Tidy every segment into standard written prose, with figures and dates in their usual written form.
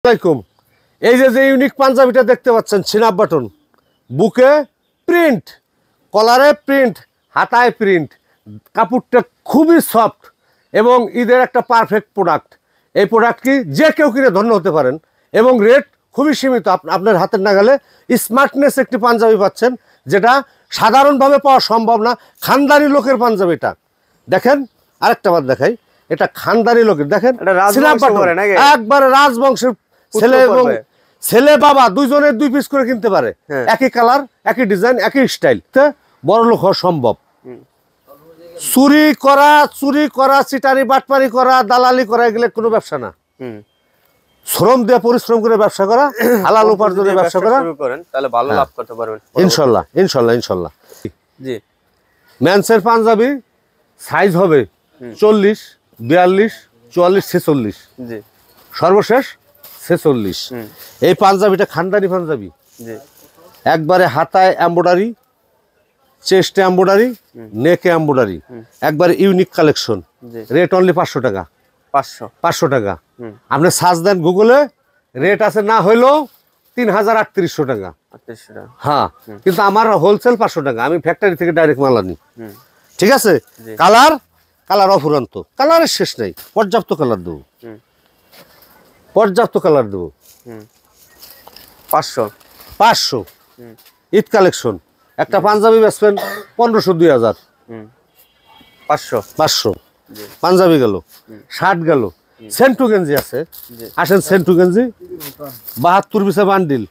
আসসালামাইকুম। এই যে ইউনিক পাঞ্জাবিটা দেখতে পাচ্ছেন, সিনাপ বাটন, বুকে প্রিন্ট, কলারে প্রিন্ট, হাতায় প্রিন্ট, কাপড়টা খুবই সফট এবং ঈদের একটা পারফেক্ট প্রোডাক্ট। এই প্রোডাক্টটি যে কেউ কিনে ধন্য হতে পারেন এবং রেট খুবই সীমিত। আপনার হাতের নাগালে স্মার্টনেস একটি পাঞ্জাবি পাচ্ছেন, যেটা সাধারণভাবে পাওয়া সম্ভব না। খানদানি লোকের পাঞ্জাবিটা দেখেন, আরেকটা বার দেখাই, এটা খানদানি লোকের, দেখেন একবারে রাজবংশের ছেলে এবং ছেলে বাবা দুইজনের 2 পিস করে কিনতে পারে। একই কালার, একই ডিজাইন, একই স্টাইল, বড় লোক হওয়া সম্ভব। চুরি করা, চিটারি বাটপারি করা, দালালি করা, এগুলো কোনো ব্যবসা না। শ্রম দিয়ে পরিশ্রম করে ব্যবসা করা, হালাল উপার্জনের ব্যবসা করা, তাহলে ভালো লাভ করতে পারবেন ইনশাল্লাহ ইনশাল্লাহ ইনশাল্লাহ। জি, মেন্সের পাঞ্জাবি সাইজ হবে 40, 42, 44, 46, জি, সর্বশেষ 46। এই পাঞ্জাবিটা খানদানি পাঞ্জাবি, একবারে হাতায় এমব্রয়ডারি, চেস্টে এমব্রয়ডারি, নেকে এমব্রয়ডারি, একবারে ইউনিক কালেকশন। রেট অনলি 500 টাকা। 500 টাকা। আপনি সার্চ দেন গুগলে, রেট আছে না হইলেও 3300 টাকা। হ্যাঁ, কিন্তু আমার হোলসেল 500 টাকা, আমি ফ্যাক্টরি থেকে ডাইরেক্ট মাল আনি। ঠিক আছে। কালার অফুরন্ত, কালারের শেষ নেই, পর্যাপ্ত কালার দেবো, পর্যাপ্ত কালার দেবো। 500 ঈদ কালেকশন। একটা পাঞ্জাবি বেচবেন 1500, 2000, 500 পাঞ্জাবি গেল, শার্ট গেল। সেন্টু গেঞ্জি আছে, আসেন সেন্টু গেঞ্জি 72 পিসে বান্ডিল,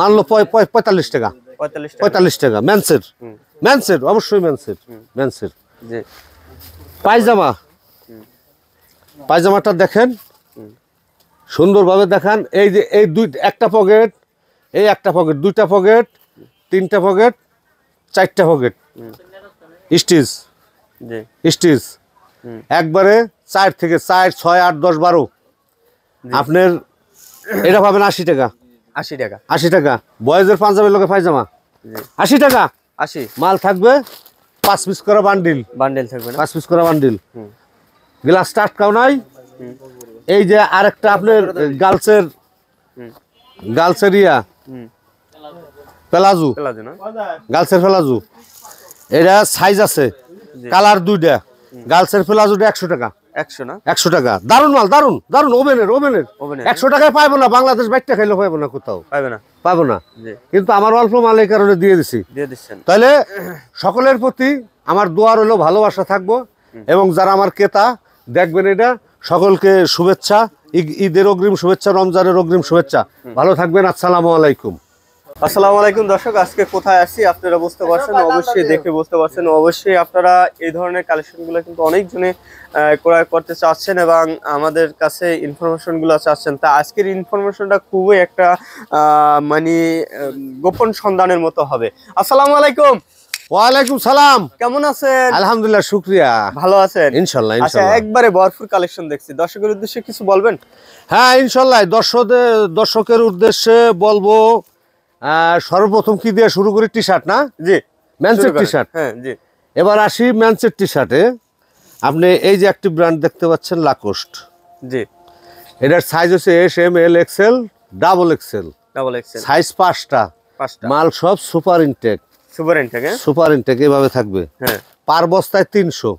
মানলো 45 টাকা। 45 টাকা মেন্সের অবশ্যই মেন্সের। পায়জামাটা দেখেন, সুন্দরভাবে দেখান। এই যে এই একটা পকেট, এই একটা পকেট, 2টা পকেট, 3টা পকেট, 4টা পকেট, স্টিচ একবারে 4 থেকে 4, 6, 8, 10, 12। আপনার এটা পাবেন 80 টাকা। 80 টাকা বয়েজের পাঞ্জাবের লোকে পায়জামা 80 টাকা। মাল থাকবে 5 পিস করা বান্ডিল থাকবে, 5 পিস করা বান্ডিল। গ্লাস টাটকাও নাই। এই যে আরেকটা আপনার গার্লসের ইয়া প্লাজো, গার্লসের প্লাজো, এটা সাইজ আছে, কালার 2টা। গার্লসের প্লাজোটা 100 টাকা। 100 টাকা। দারুন মাল, দারুন ওভেনের 100 টাকায় পাইবো না, বাংলাদেশ বাইকটা খাইলে পাইবো না, কোথাও পাবো না। কিন্তু আমার অল্প মাল এই কারণে দিয়ে দিচ্ছেন। তাহলে সকলের প্রতি আমার দোয়া রইল, ভালোবাসা থাকবো। এবং যারা আমার ক্রেতা দেখবেন, এটা সকলকে শুভেচ্ছা, ঈদের অগ্রিম শুভেচ্ছা, রমজানের অগ্রিম শুভেচ্ছা। ভালো থাকবেন। আসসালামু আলাইকুম। দর্শক, আজকে কোথায় আসছি আপনারা বুঝতে পারছেন, অবশ্যই দেখে বুঝতে পারছেন। অবশ্যই আপনারা এই ধরনের কালেকশনগুলো কিন্তু অনেকজনে ক্রয় করতে চাচ্ছেন এবং আমাদের কাছে ইনফরমেশনগুলো চাচ্ছেন। তা আজকের ইনফরমেশনটা খুবই একটা মানে গোপন সন্ধানের মতো হবে। আসসালামু আলাইকুম। ওয়ালাইকুম সালাম। কেমন আছেন? আলহামদুলিল্লাহ, শুকরিয়া, ভালো আছেন? ইনশাল্লাহ। আচ্ছা, একবারে ভরপুর কালেকশন দেখছি, দর্শকের উদ্দেশ্যে কিছু বলবেন? হ্যাঁ, ইনশাল্লাহ। দর্শকের উদ্দেশ্যে বলবো, সর্বপ্রথম কি দিয়ে শুরু করি? টি শার্ট না? জি, মেন্সের টি শার্ট। হ্যাঁ জি। এবার আসি মেন্সের টি শার্টে। আপনি এই যে একটি ব্র্যান্ড দেখতে পাচ্ছেন, লাকোস্ট। জি। এটার সাইজ হচ্ছে S, M, L, XL, double XL. Size 5টা। মাল সব সুপার ইনটেক। সুপার ইনটেক এভাবে থাকবে। হ্যাঁ। পার বস্তায় 300।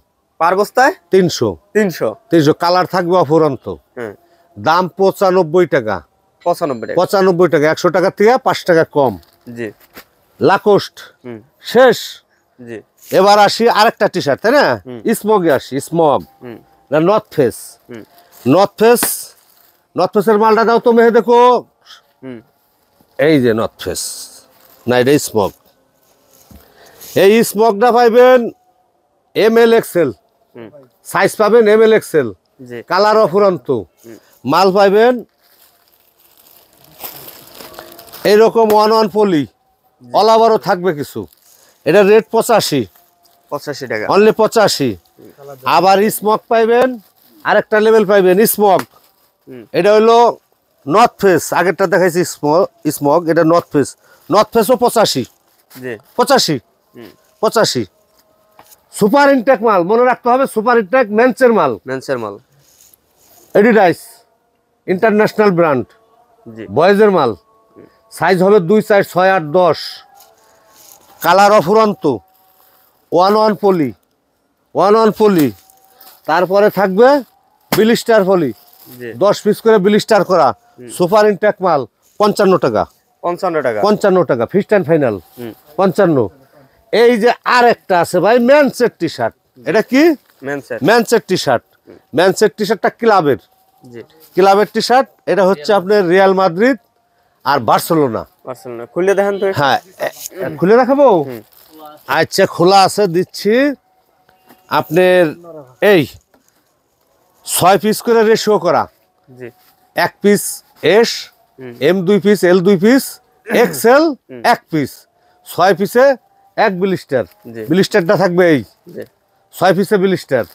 300 কালার থাকবে অফুরন্ত। দাম 95 টাকা। 95 টাকা। 100 টাকা থেকে 5 টাকা কম। জি। লাকোস্ট শেষ। জি। এবার আসি আরেকটা টি শার্ট, তাই না? স্মগে আসি। স্মগ না, নর্থ ফেসের মালটা দাও তো মেহে, দেখো। এই যে নর্থ ফেস না, এটা স্মগ। এই স্মগটা পাইবেন ML, XL সাইজ পাবেন, ML, XL, কালার অফুরন্ত। মাল পাইবেন এইরকম 1 পলি, অল ওভারও থাকবে কিছু। এটা রেট 85 টাকা, অনলি 85। আবার স্মগ পাইবেন, আরেকটা লেভেল পাইবেন স্মগ। এটা হলো নর্থ ফেস, আগেরটা দেখাইছি স্মগ, এটা নর্থ ফেসও 85। সুপার ইনটেক মাল, মনে রাখতে হবে, সুপার ইনটেক মেন্সের মাল। Adidas international brand. জি বয়েজের মাল, সাইজ হবে 2, 4, 6, 8, 10, কালার অফুরন্ত, 1 পলি, 1 পলি। তারপরে থাকবে বিলিস্টার পলি, জি 10 পিস করে বিলিস্টার করা, সুপার ইনটেক মাল, 55 টাকা, 55 টাকা। 55 টাকা ফিক্সড এন্ড ফাইনাল, হুম 55। এই যে আর একটা আছে ভাই ম্যানসের টি শার্ট, এটা কি মেন সেট। ম্যানসের টি শার্ট, ম্যানসের টি শার্টটা ক্লাবের, জি ক্লাবের টি শার্ট। এটা হচ্ছে আপনার রিয়াল মাদ্রিদ আর বার্সেলোনা। পার্সোনাল খুলে দেখেন তো। হ্যাঁ খুলে রাখাবো, আচ্ছা খোলা আছে, দিচ্ছি আপনার। এই 6 পিস করে রেশিও করা, জি 1 পিস এস, এম 2 পিস, এল 2 পিস, এক্সেল 1 পিস, 6 পিসে 1 ব্লিস্টার। জি। ব্লিস্টারটা থাকবে এই জি 6 পিসে ব্লিস্টার।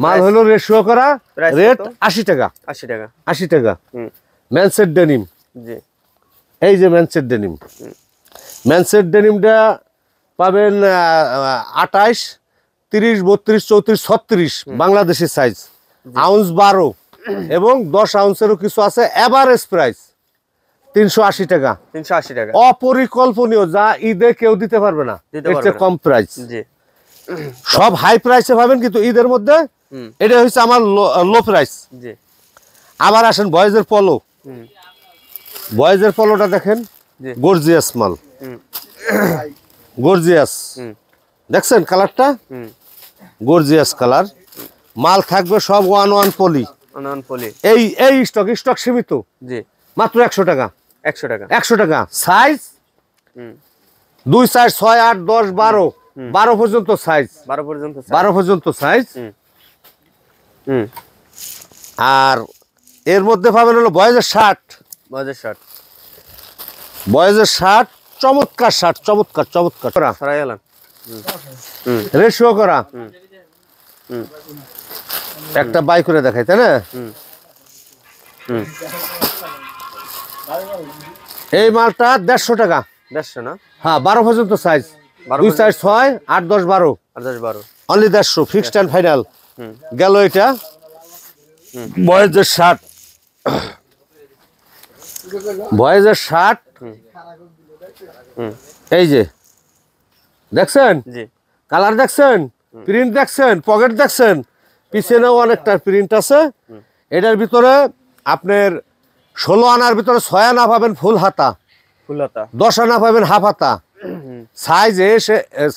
মাল Price? হলো রেশিও করা, Price রেট কত? 80 টাকা, 80 টাকা। 80 টাকা। হুম ম্যানসেট ডেনিম, জি এই যে ম্যানসেট ডেনিম, ম্যানসেট ডেনিমটা পাবেন 28, 30, 32, 34, 36 বাংলাদেশি সাইজ, আউন্স 12 এবং 10 আউন্সেরও কিছু আছে। এভারেজ প্রাইস 380 টাকা, 380 টাকা। অপরিকল্পনীয়, যা ঈদে কেউ দিতে পারবে না, দিতে এর পারবে চেয়ে না। কম প্রাইস। জি সব হাই প্রাইসে পাবেন, কিন্তু ঈদের মধ্যে হুম এটা হচ্ছে আমার লো প্রাইস। জি আবার আসেন বয়েজের পলো, হুম বয়েজের পলোটা দেখেন, জি গর্জিয়াস মাল, হুম গর্জিয়াস, হুম দেখছেন কালারটা, হুম গর্জিয়াস কালার। মাল থাকবে সব 1 পলি। অনন পলি। এই স্টক সীমিত, জি মাত্র 100 টাকা, 100 টাকা। 100 টাকা। সাইজ হুম 2, 4, 6, 8, 10, 12, 12 পর্যন্ত সাইজ, 12 পর্যন্ত। 12 পর্যন্ত সাইজ। হুম হুম আর এর মধ্যে পাবেন হলো বয়েজের শার্ট, বাজার শার্ট বয়েজের শার্ট, চমৎকার শার্ট, চমৎকার চমৎকার সরাই গেলাম। হুম রেশিও করা। হুম হুম একটা বাই করে দেখাই, তাই না? হুম হুম এই মালটা 150 টাকা। 150 না? হ্যাঁ 12 পর্যন্ত size, 2, 4, 6, 8, 10, 12, 10 12। Only 150 fixed and final. হুম গেল এটা বয়েজের শার্ট, বয়েজের শার্ট, হুম এই যে দেখছেন জি কালার, দেখছেন প্রিন্ট, দেখছেন পকেট, দেখছেন পিছনেও অনেকটা প্রিন্ট আছে। এটার ভিতরে আপনার 16 আনার ভিতরে 6 আনা পাবেন ফুল হাতা, ফুলতা। 10 আনা পাবেন হাফ হাতা। সাইজ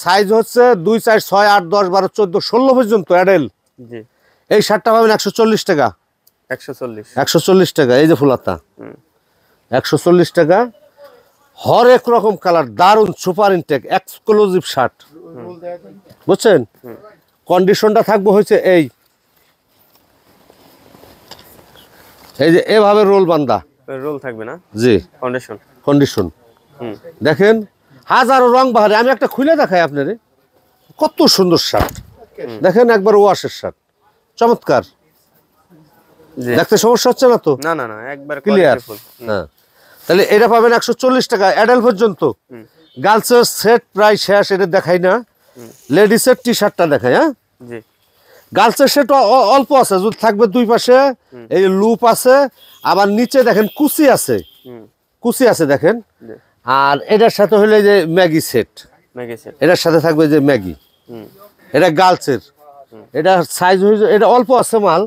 সাইজ হচ্ছে 2, 4, 6, 8, 10, 12, 14, 16 পর্যন্ত অ্যাডেল। জি এই শার্টটা পাবেন 140 টাকা, 140। 140 টাকা। এই যে ফুল হাতা, 140 টাকা। হরেক রকম কালার, দারুন সুপার ইনটেক এক্সক্লুসিভ শার্ট, বুঝছেন? কন্ডিশনটা থাকবে হচ্ছে এই যে এভাবে রোল বান্ধা, রোল থাকবে না? জি ফাউন্ডেশন। কন্ডিশন। হুম দেখেন হাজারো রং বাহারে, আমি একটা খুলে দেখাই আপনারে, কত সুন্দর শার্ট। দেখেন একবার ওয়াশের শার্ট, চমৎকার। জি দেখতে সমস্যা হচ্ছে না তো? না না না একবার ক্লিয়ার। ফুল। হ্যাঁ তাহলে এটা পাবেন 140 টাকা অ্যাডাল্ট পর্যন্ত। গার্লসের সেট প্রায় শেষ, এটা দেখাই না। লেডিসের টি শার্টটা দেখাই। হ্যাঁ জি গার্লসের সেট অল্প আছে, যদি থাকবে দুই পাশে এই লুপ আছে, আবার নিচে দেখেন কুচি আছে, হুম কুচি আছে দেখেন। জি আর এটার সাথে হলো এই যে ম্যাগি সেট, মেগেছে। এটার সাথে থাকবে যে ম্যাগি, হুম এটা গার্লসের। এটা সাইজ হয়েছে, এটা অল্প আছে মাল,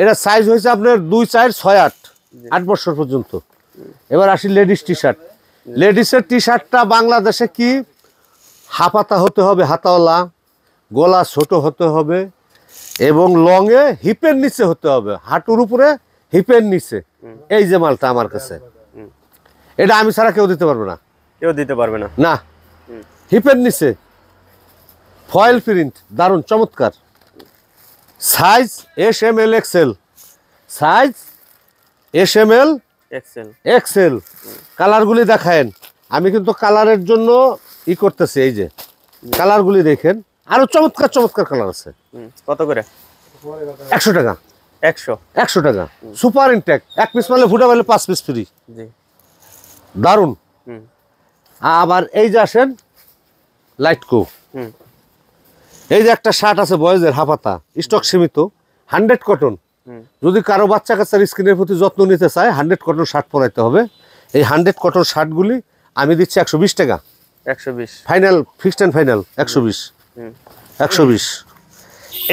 এটা সাইজ হয়েছে আপনার 2, 4, 6, 8, 8 বছর পর্যন্ত। এবার আসি লেডিস টি শার্ট। লেডিসের টি শার্টটা বাংলাদেশে কি হাফাতা হতে হবে, হাতাওয়ালা, গলা ছোট হতে হবে এবং লংয়ে হিপের নিচে হতে হবে, হাঁটুর উপরে হিপের নিচে। এই যে মালটা আমার কাছে, এটা আমি ছাড়া কেউ দিতে পারবে না, কেউ দিতে পারবে না। না। হিপের নিচে ফয়েল প্রিন্ট, দারুণ চমৎকার। Size SML XL, size SML XL. XL। কালারগুলি দেখায়েন, আমি কিন্তু কালারের জন্য করতেছি। এই যে কালারগুলি দেখেন, আরো চমৎকার চমৎকার কালার আছে। কত করে? 100 টাকা, 100। 100 টাকা। সুপার ইনটেক, 1 পিস মালে ফুটা মালে 5 পিস ফ্রি, জি দারুণ। হুম আবার এই যে আসেন লাইটকো, হুম এই যে একটা শার্ট আছে বয়েজের হাফাতা, স্টক সীমিত, 100 কটন, যদি কারো বাচ্চা কাচ্চার স্কিনের প্রতি যত্ন নিতে চায় 100 কটন শার্ট পরাইতে হবে। এই 100 কটন শার্টগুলি আমি দিচ্ছি 120 টাকা, 120 ফাইনাল, ফিক্সড এন্ড ফাইনাল 120। 120।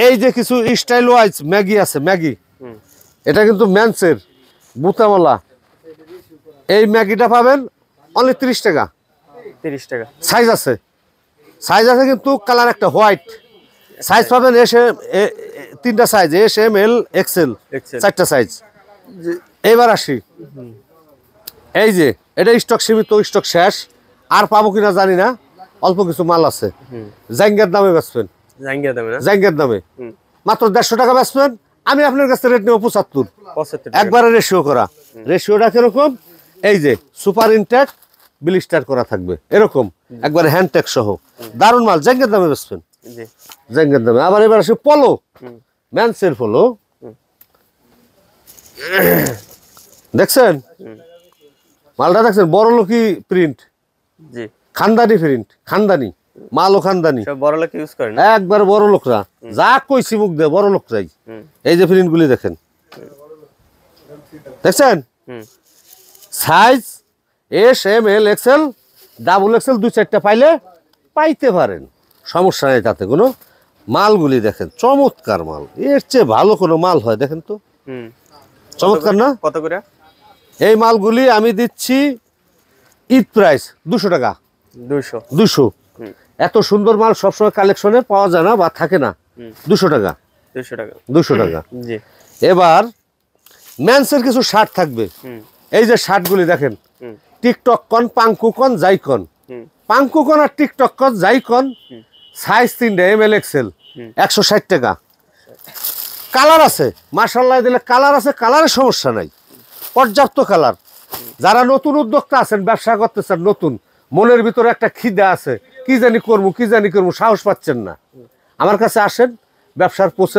এই যে কিছু স্টাইল ওয়াইজ ম্যাগি আছে, ম্যাগি, এটা কিন্তু ম্যান্সের বুতামালা। এই ম্যাগিটা পাবেন অনলি 30 টাকা। 30 টাকা। সাইজ আছে, সাইজ আছে কিন্তু কালার একটা হোয়াইট। সাইজ পাবেন তিনটা size, S M L XL, 4টা সাইজ। এবার আসি, এই যে এটা স্টক সীমিত, স্টক শেষ, আর পাবো কিনা জানি না, অল্প কিছু মাল আছে। জাঙ্গের দামে বেচবেন, জাঙ্গিয়া দামে না? জাঙ্গের দামে মাত্র 150 টাকা বেচবেন। আমি আপনার কাছে রেট নেব 75, 75 একবারে রেশিও করা। রেশিওটা কিরকম? এই যে সুপার ইনটেক ব্লিস্টার করা থাকবে এরকম, একবারে হ্যান্ডটেক সহ, দারুন মাল, জাঙ্গের দামে বেচবেন, জি জাঙ্গের দামে। আবার এবার আসে পলো, ম্যান্সের পলো, দেখছেন মালটা, দেখছেন বড় লোকই প্রিন্ট, জি খানদানি প্রিন্ট, খানদানি মালও খানদানি, সব বড় লোক ইউজ করেন? একবার বড় লোকরা, যা কইছি মুখ দে বড় লোকরাই। এই যে প্রিন্ট গুলি দেখেন, দেখছেন size S M L XL double XL 2-4টা পাইলে পাইতে পারেন, সমস্যা নেই তাতে কোনো। মালগুলি দেখেন চমৎকার মাল, এর চেয়ে ভালো কোনো মাল হয় দেখেন তো, চমৎকার না? কত করে? এই মালগুলি আমি দিচ্ছি ঈদ প্রাইস 200 টাকা। 200। এত সুন্দর মাল সবসময় কালেকশনে পাওয়া যায় না বা থাকে না। 200 টাকা, 200 টাকা, 200 টাকা। জি। এবার ম্যান্সের কিছু শার্ট থাকবে, এই যে শার্টগুলি দেখেন, টিকটক কন, পাঙ্কু কন, জাইকন, পাঙ্কু কন আর টিকটক কন, জাইকন, সাইজ 3টা এম এল এক্সেল, 160 টাকা। কালার আছে মাশাআল্লাহ, দিলে কালার আছে, কালারের সমস্যা নাই, পর্যাপ্ত কালার। যারা নতুন উদ্যোক্তা আছেন, ব্যবসা করতেছেন, নতুন, মনের ভিতরে একটা খিদা আছে, কি জানি করবো, কি জানি করবো, সাহস পাচ্ছেন না, আমার কাছে আসেন, ব্যবসার